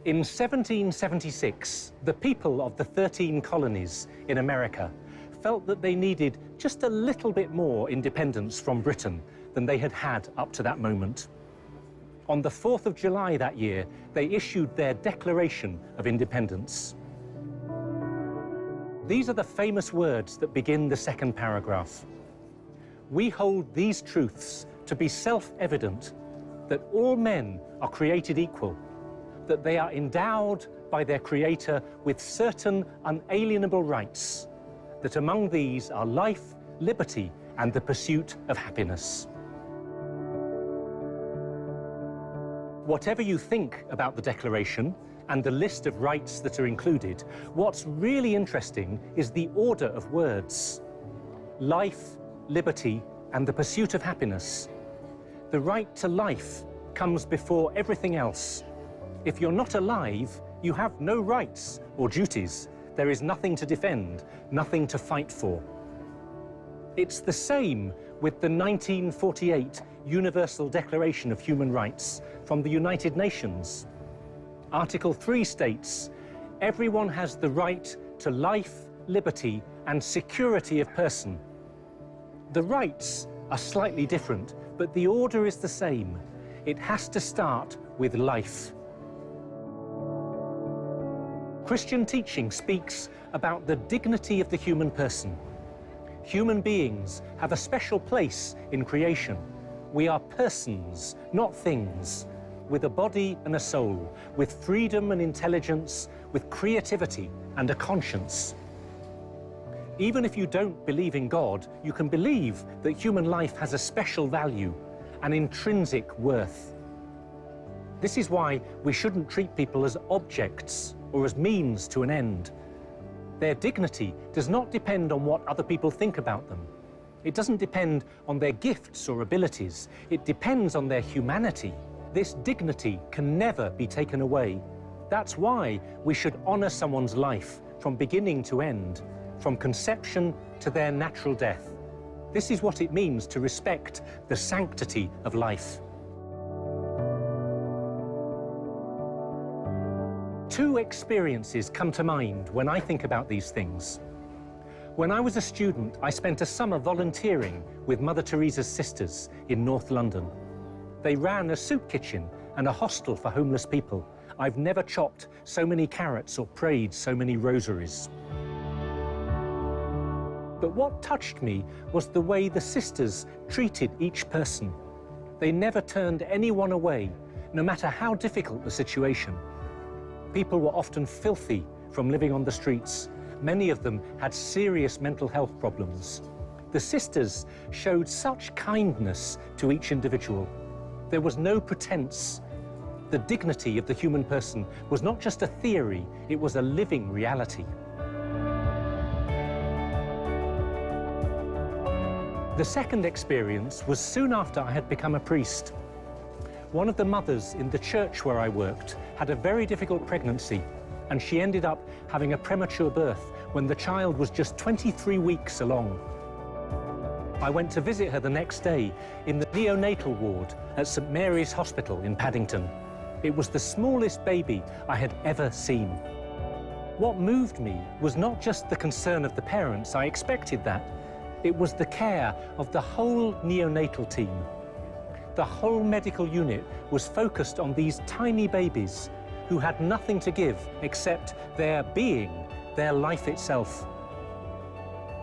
In 1776, the people of the 13 colonies in America felt that they needed just a little bit more independence from Britain than they had had up to that moment. On the 4th of July that year, they issued their Declaration of Independence. These are the famous words that begin the second paragraph. We hold these truths to be self-evident, that all men are created equal, that they are endowed by their Creator with certain unalienable rights, that among these are life, liberty, and the pursuit of happiness. Whatever you think about the Declaration and the list of rights that are included, what's really interesting is the order of words. Life, liberty, and the pursuit of happiness. The right to life comes before everything else. If you're not alive, you have no rights or duties. There is nothing to defend, nothing to fight for. It's the same with the 1948 Universal Declaration of Human Rights from the United Nations. Article 3 states, everyone has the right to life, liberty, and security of person. The rights are slightly different, but the order is the same. It has to start with life. Christian teaching speaks about the dignity of the human person. Human beings have a special place in creation. We are persons, not things, with a body and a soul, with freedom and intelligence, with creativity and a conscience. Even if you don't believe in God, you can believe that human life has a special value, an intrinsic worth. This is why we shouldn't treat people as objects or as means to an end. Their dignity does not depend on what other people think about them. It doesn't depend on their gifts or abilities. It depends on their humanity. This dignity can never be taken away. That's why we should honor someone's life from beginning to end, from conception to their natural death. This is what it means to respect the sanctity of life. Two experiences come to mind when I think about these things. When I was a student, I spent a summer volunteering with Mother Teresa's sisters in North London. They ran a soup kitchen and a hostel for homeless people. I've never chopped so many carrots or prayed so many rosaries. But what touched me was the way the sisters treated each person. They never turned anyone away, no matter how difficult the situation. People were often filthy from living on the streets. Many of them had serious mental health problems. The sisters showed such kindness to each individual. There was no pretense. The dignity of the human person was not just a theory, it was a living reality. The second experience was soon after I had become a priest. One of the mothers in the church where I worked had a very difficult pregnancy, and she ended up having a premature birth when the child was just 23 weeks along. I went to visit her the next day in the neonatal ward at St. Mary's Hospital in Paddington. It was the smallest baby I had ever seen. What moved me was not just the concern of the parents, I expected that. It was the care of the whole neonatal team. The whole medical unit was focused on these tiny babies who had nothing to give except their being, their life itself.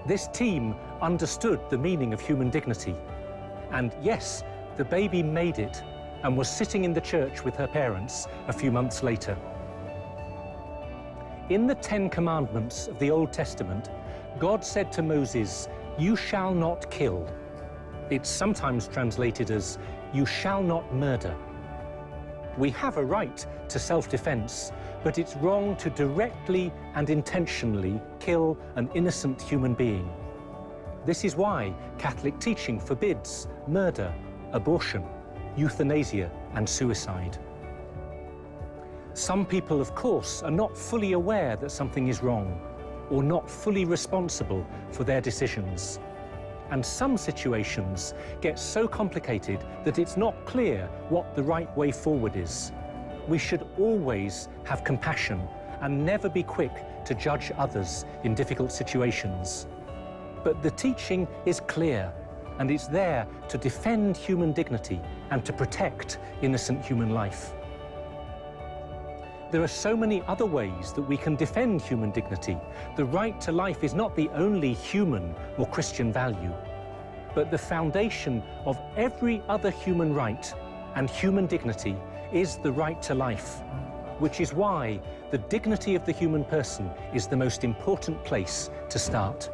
This team understood the meaning of human dignity. And yes, the baby made it and was sitting in the church with her parents a few months later. In the 10 Commandments of the Old Testament, God said to Moses, "You shall not kill." It's sometimes translated as, "You shall not murder." We have a right to self-defense, but it's wrong to directly and intentionally kill an innocent human being. This is why Catholic teaching forbids murder, abortion, euthanasia, and suicide. Some people, of course, are not fully aware that something is wrong, or not fully responsible for their decisions. And some situations get so complicated that it's not clear what the right way forward is. We should always have compassion and never be quick to judge others in difficult situations. But the teaching is clear, and it's there to defend human dignity and to protect innocent human life. There are so many other ways that we can defend human dignity. The right to life is not the only human or Christian value, but the foundation of every other human right and human dignity is the right to life, which is why the dignity of the human person is the most important place to start.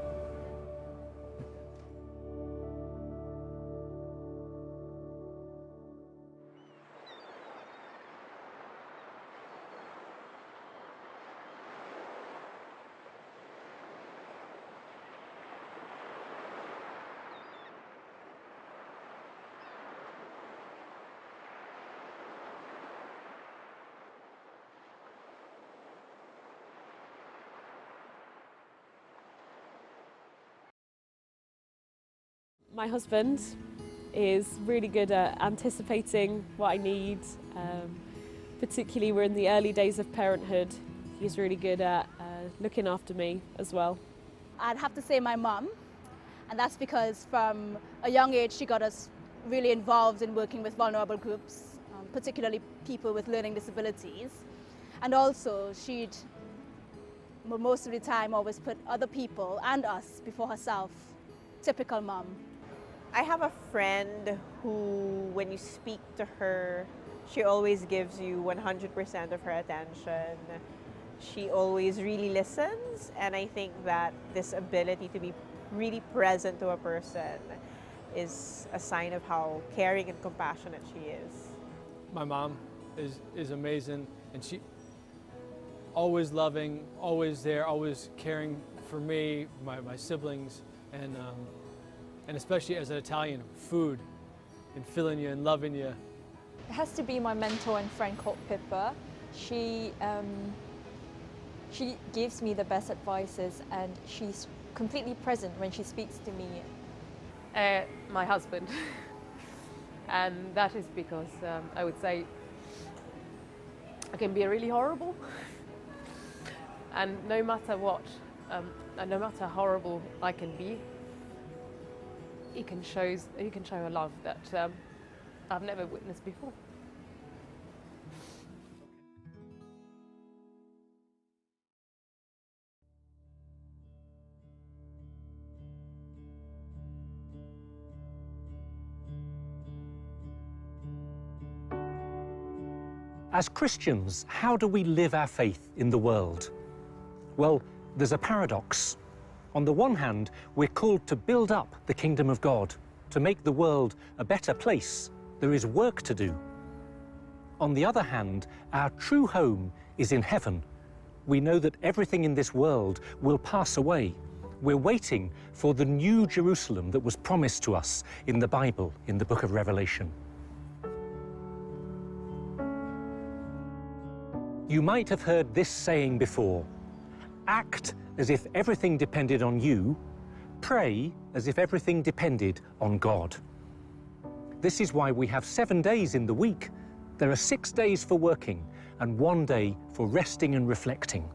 My husband is really good at anticipating what I need, particularly we're in the early days of parenthood. He's really good at looking after me as well. I'd have to say my mum, and that's because from a young age she got us really involved in working with vulnerable groups, particularly people with learning disabilities. And also she'd most of the time always put other people and us before herself. Typical mum. I have a friend who, when you speak to her, she always gives you 100% of her attention. She always really listens, and I think that this ability to be really present to a person is a sign of how caring and compassionate she is. My mom is amazing, and she always loving, always there, always caring for me, my siblings, and especially as an Italian, food and filling you and loving you. It has to be my mentor and friend called Pippa. She gives me the best advices, and she's completely present when she speaks to me. My husband. And that is because I would say I can be really horrible. And no matter what, and no matter how horrible I can be, he can show a love that I've never witnessed before. As Christians, how do we live our faith in the world? Well, there's a paradox. On the one hand, we're called to build up the kingdom of God, to make the world a better place. There is work to do. On the other hand, our true home is in heaven. We know that everything in this world will pass away. We're waiting for the new Jerusalem that was promised to us in the Bible, in the book of Revelation. You might have heard this saying before: act as if everything depended on you, pray as if everything depended on God. This is why we have 7 days in the week. There are 6 days for working and 1 day for resting and reflecting.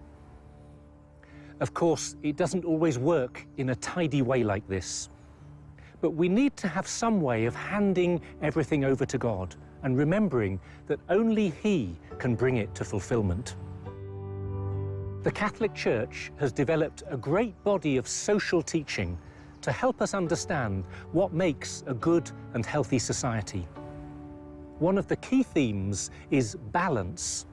Of course, it doesn't always work in a tidy way like this. But we need to have some way of handing everything over to God and remembering that only He can bring it to fulfillment. The Catholic Church has developed a great body of social teaching to help us understand what makes a good and healthy society. One of the key themes is balance.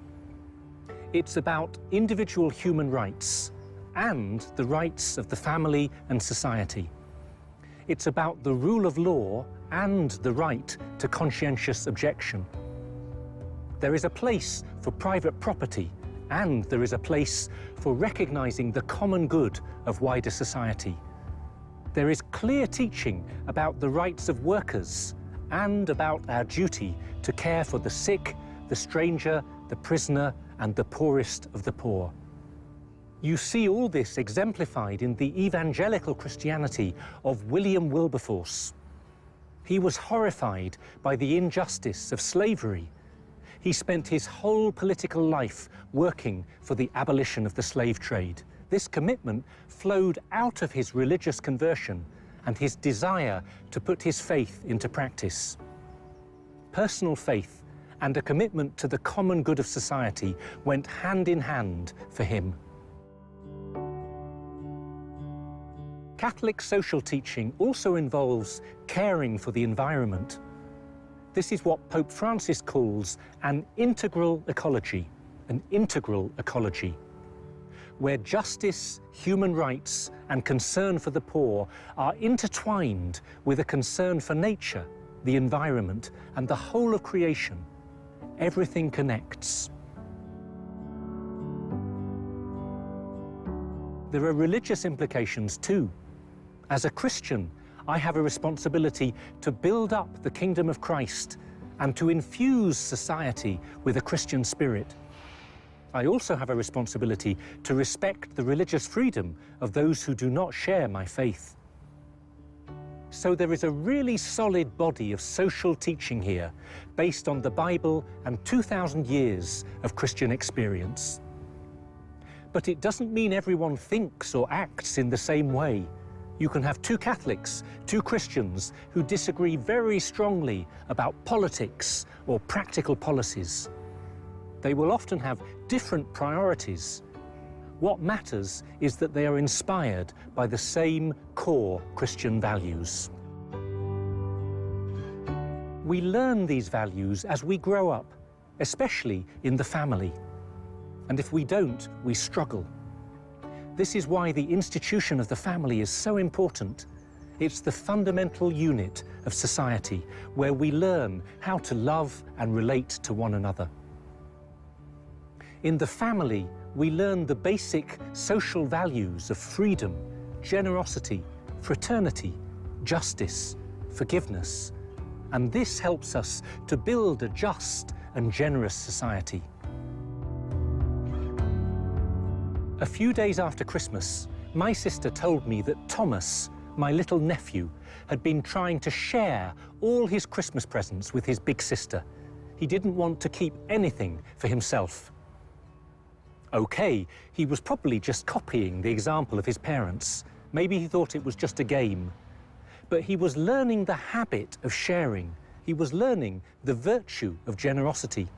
It's about individual human rights and the rights of the family and society. It's about the rule of law and the right to conscientious objection. There is a place for private property, and there is a place for recognizing the common good of wider society. There is clear teaching about the rights of workers and about our duty to care for the sick, the stranger, the prisoner, and the poorest of the poor. You see all this exemplified in the evangelical Christianity of William Wilberforce. He was horrified by the injustice of slavery. He spent his whole political life working for the abolition of the slave trade. This commitment flowed out of his religious conversion and his desire to put his faith into practice. Personal faith and a commitment to the common good of society went hand in hand for him. Catholic social teaching also involves caring for the environment. This is what Pope Francis calls an integral ecology, where justice, human rights, and concern for the poor are intertwined with a concern for nature, the environment, and the whole of creation. Everything connects. There are religious implications too. As a Christian, I have a responsibility to build up the kingdom of Christ and to infuse society with a Christian spirit. I also have a responsibility to respect the religious freedom of those who do not share my faith. So there is a really solid body of social teaching here, based on the Bible and 2,000 years of Christian experience. But it doesn't mean everyone thinks or acts in the same way. You can have two Catholics, two Christians, who disagree very strongly about politics or practical policies. They will often have different priorities. What matters is that they are inspired by the same core Christian values. We learn these values as we grow up, especially in the family. And if we don't, we struggle. This is why the institution of the family is so important. It's the fundamental unit of society where we learn how to love and relate to one another. In the family, we learn the basic social values of freedom, generosity, fraternity, justice, forgiveness. And this helps us to build a just and generous society. A few days after Christmas, my sister told me that Thomas, my little nephew, had been trying to share all his Christmas presents with his big sister. He didn't want to keep anything for himself. Okay, he was probably just copying the example of his parents. Maybe he thought it was just a game. But he was learning the habit of sharing. He was learning the virtue of generosity.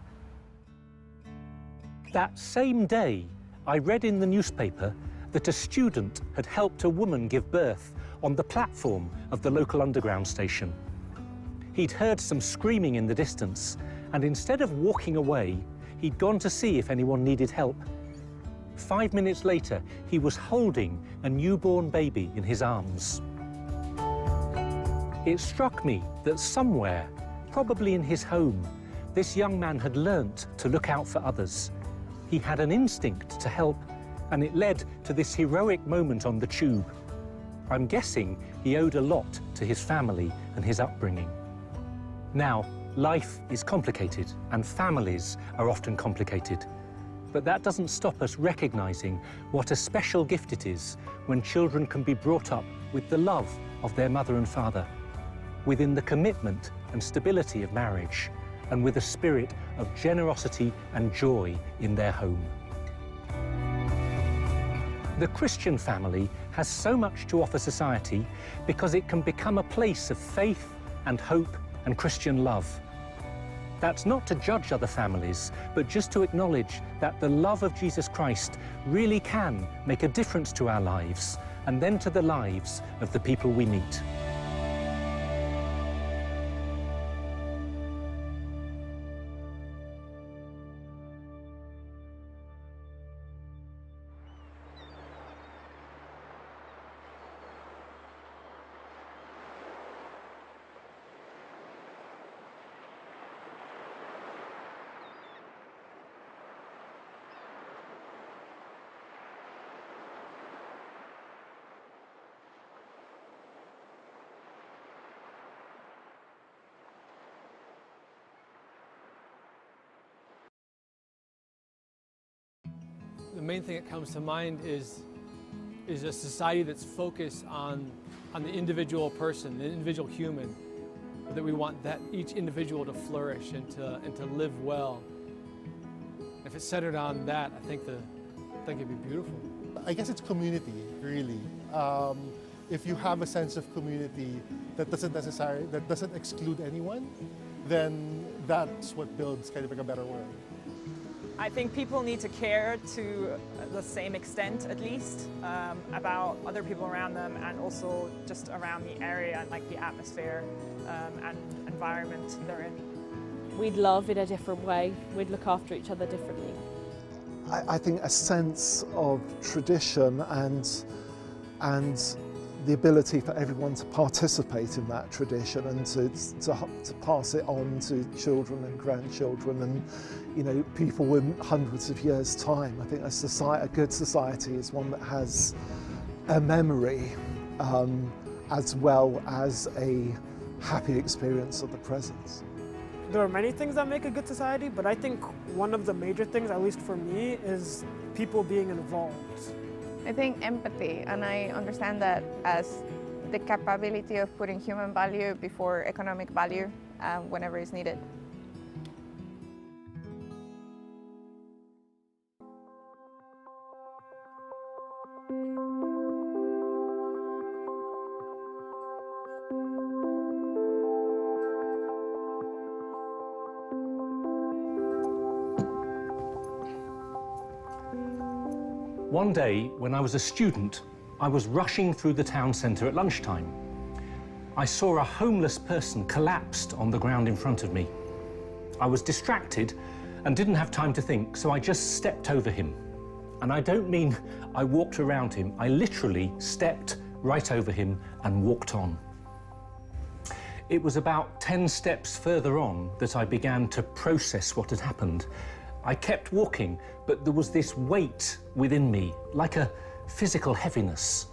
That same day, I read in the newspaper that a student had helped a woman give birth on the platform of the local underground station. He'd heard some screaming in the distance, and instead of walking away, he'd gone to see if anyone needed help. 5 minutes later, he was holding a newborn baby in his arms. It struck me that somewhere, probably in his home, this young man had learnt to look out for others. He had an instinct to help, and it led to this heroic moment on the tube. I'm guessing he owed a lot to his family and his upbringing. Now, life is complicated, and families are often complicated. But that doesn't stop us recognizing what a special gift it is when children can be brought up with the love of their mother and father, within the commitment and stability of marriage, and with a spirit of generosity and joy in their home. The Christian family has so much to offer society because it can become a place of faith and hope and Christian love. That's not to judge other families, but just to acknowledge that the love of Jesus Christ really can make a difference to our lives, and then to the lives of the people we meet. The main thing that comes to mind is a society that's focused on the individual person, the individual human, that we want that each individual to flourish and to live well. If it's centered on that, I think it'd be beautiful. I guess it's community, really. If you have a sense of community that doesn't exclude anyone, then that's what builds kind of like a better world. I think people need to care to the same extent, at least, about other people around them and also just around the area and like the atmosphere and environment they're in. We'd love in a different way. We'd look after each other differently. I think a sense of tradition and the ability for everyone to participate in that tradition and to pass it on to children and grandchildren and, you know, people in hundreds of years' time. I think a good society is one that has a memory as well as a happy experience of the present. There are many things that make a good society, but I think one of the major things, at least for me, is people being involved. I think empathy, and I understand that as the capability of putting human value before economic value whenever it's needed. One day, when I was a student, I was rushing through the town centre at lunchtime. I saw a homeless person collapsed on the ground in front of me. I was distracted and didn't have time to think, so I just stepped over him. And I don't mean I walked around him, I literally stepped right over him and walked on. It was about 10 steps further on that I began to process what had happened. I kept walking, but there was this weight within me, like a physical heaviness.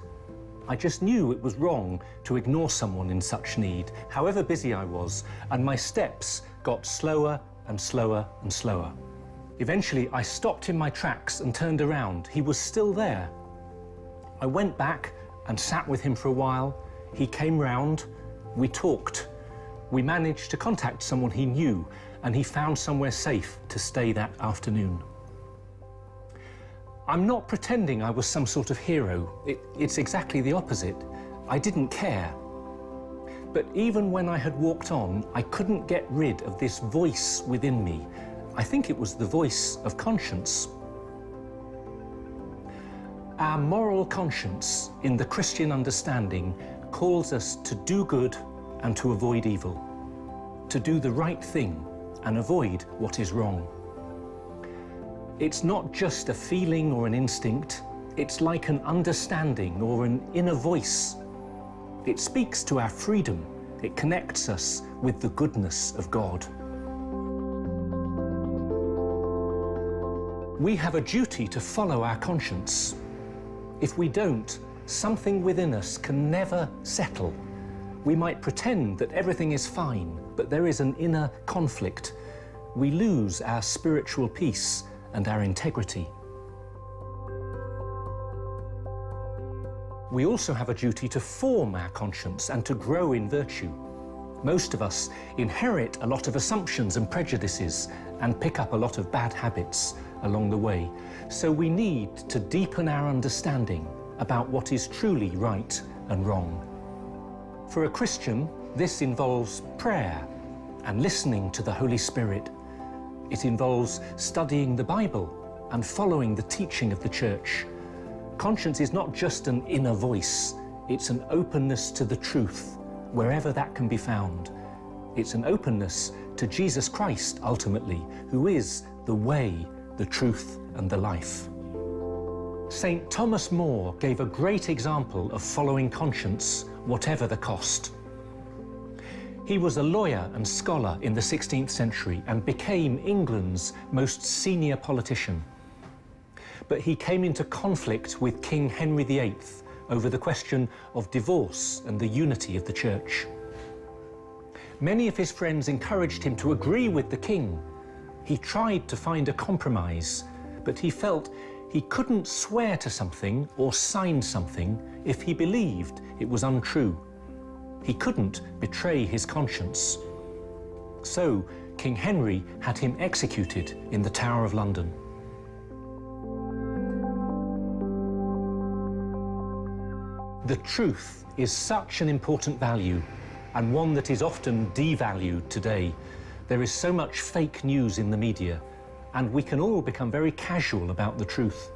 I just knew it was wrong to ignore someone in such need, however busy I was, and my steps got slower and slower and slower. Eventually, I stopped in my tracks and turned around. He was still there. I went back and sat with him for a while. He came round, we talked. We managed to contact someone he knew, and he found somewhere safe to stay that afternoon. I'm not pretending I was some sort of hero. It's exactly the opposite. I didn't care. But even when I had walked on, I couldn't get rid of this voice within me. I think it was the voice of conscience. Our moral conscience, in the Christian understanding, calls us to do good and to avoid evil, to do the right thing and avoid what is wrong. It's not just a feeling or an instinct, it's like an understanding or an inner voice. It speaks to our freedom, it connects us with the goodness of God. We have a duty to follow our conscience. If we don't, something within us can never settle. We might pretend that everything is fine, but there is an inner conflict. We lose our spiritual peace and our integrity. We also have a duty to form our conscience and to grow in virtue. Most of us inherit a lot of assumptions and prejudices and pick up a lot of bad habits along the way. So we need to deepen our understanding about what is truly right and wrong. For a Christian, this involves prayer and listening to the Holy Spirit. It involves studying the Bible and following the teaching of the Church. Conscience is not just an inner voice, it's an openness to the truth, wherever that can be found. It's an openness to Jesus Christ, ultimately, who is the way, the truth, and the life. St. Thomas More gave a great example of following conscience, whatever the cost. He was a lawyer and scholar in the 16th century and became England's most senior politician. But he came into conflict with King Henry VIII over the question of divorce and the unity of the Church. Many of his friends encouraged him to agree with the king. He tried to find a compromise, but he felt he couldn't swear to something or sign something if he believed it was untrue. He couldn't betray his conscience. So King Henry had him executed in the Tower of London. The truth is such an important value, and one that is often devalued today. There is so much fake news in the media, and we can all become very casual about the truth.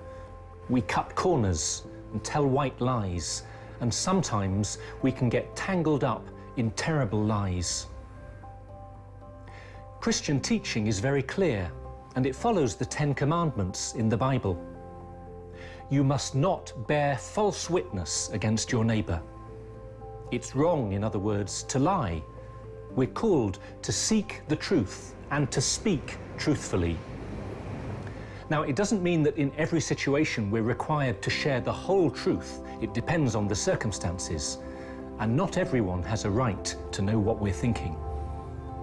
We cut corners and tell white lies, and sometimes we can get tangled up in terrible lies. Christian teaching is very clear, and it follows the 10 Commandments in the Bible. You must not bear false witness against your neighbour. It's wrong, in other words, to lie. We're called to seek the truth and to speak truthfully. Now, it doesn't mean that in every situation we're required to share the whole truth. It depends on the circumstances, and not everyone has a right to know what we're thinking.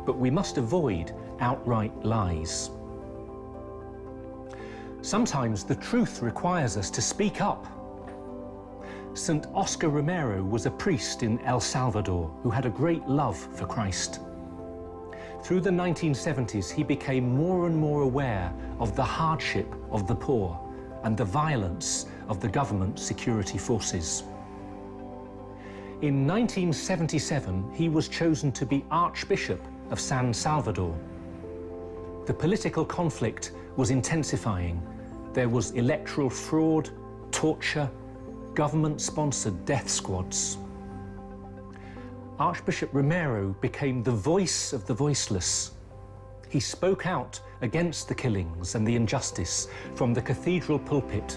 But we must avoid outright lies. Sometimes the truth requires us to speak up. St. Oscar Romero was a priest in El Salvador who had a great love for Christ. Through the 1970s, he became more and more aware of the hardship of the poor and the violence of the government security forces. In 1977, he was chosen to be Archbishop of San Salvador. The political conflict was intensifying. There was electoral fraud, torture, government-sponsored death squads. Archbishop Romero became the voice of the voiceless. He spoke out against the killings and the injustice from the cathedral pulpit.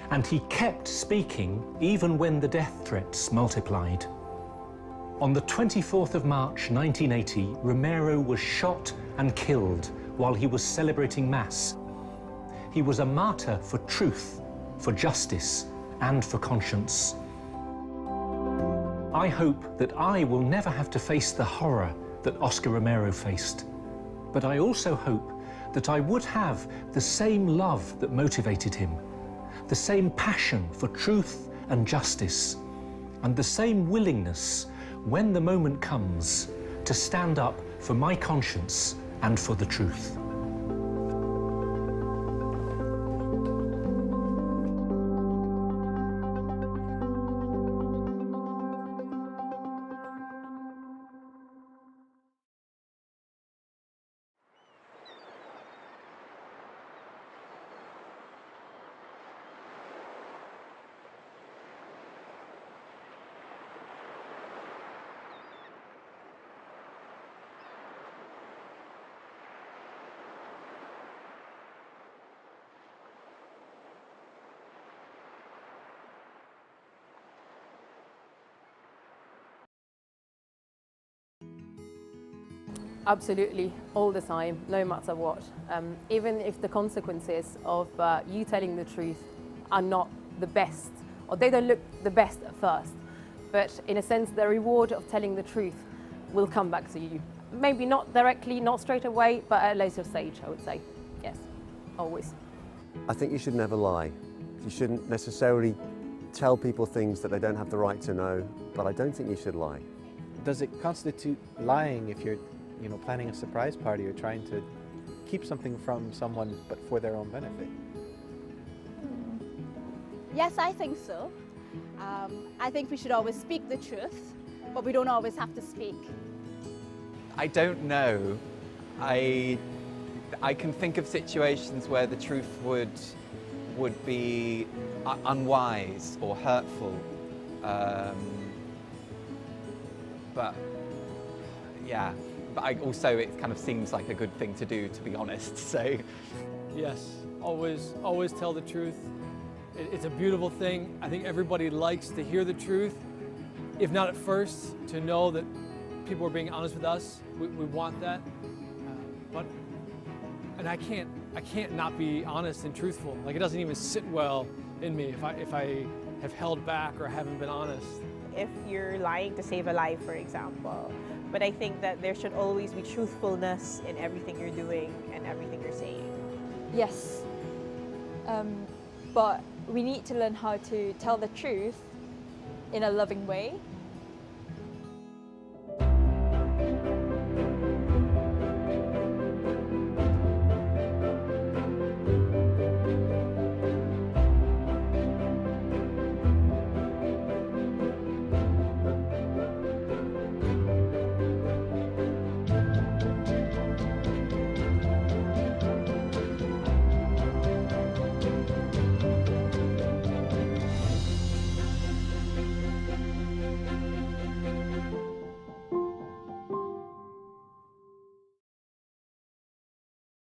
And he kept speaking even when the death threats multiplied. On the 24th of March 1980, Romero was shot and killed while he was celebrating Mass. He was a martyr for truth, for justice, and for conscience. I hope that I will never have to face the horror that Oscar Romero faced. But I also hope that I would have the same love that motivated him, the same passion for truth and justice, and the same willingness, when the moment comes, to stand up for my conscience and for the truth. Absolutely, all the time, no matter what. Even if the consequences of you telling the truth are not the best, or they don't look the best at first, but in a sense, the reward of telling the truth will come back to you. Maybe not directly, not straight away, but at a later stage, I would say. Yes, always. I think you should never lie. You shouldn't necessarily tell people things that they don't have the right to know, but I don't think you should lie. Does it constitute lying if you're planning a surprise party or trying to keep something from someone but for their own benefit? Yes, I think so. I think we should always speak the truth, but we don't always have to speak. I don't know. I can think of situations where the truth would be unwise or hurtful. But yeah. But also it kind of seems like a good thing to do, to be honest, so. Yes, always tell the truth. It's a beautiful thing. I think everybody likes to hear the truth, if not at first, to know that people are being honest with us. We want that. And I can't not be honest and truthful. Like, it doesn't even sit well in me if I have held back or haven't been honest. If you're lying to save a life, for example. But I think that there should always be truthfulness in everything you're doing and everything you're saying. Yes, but we need to learn how to tell the truth in a loving way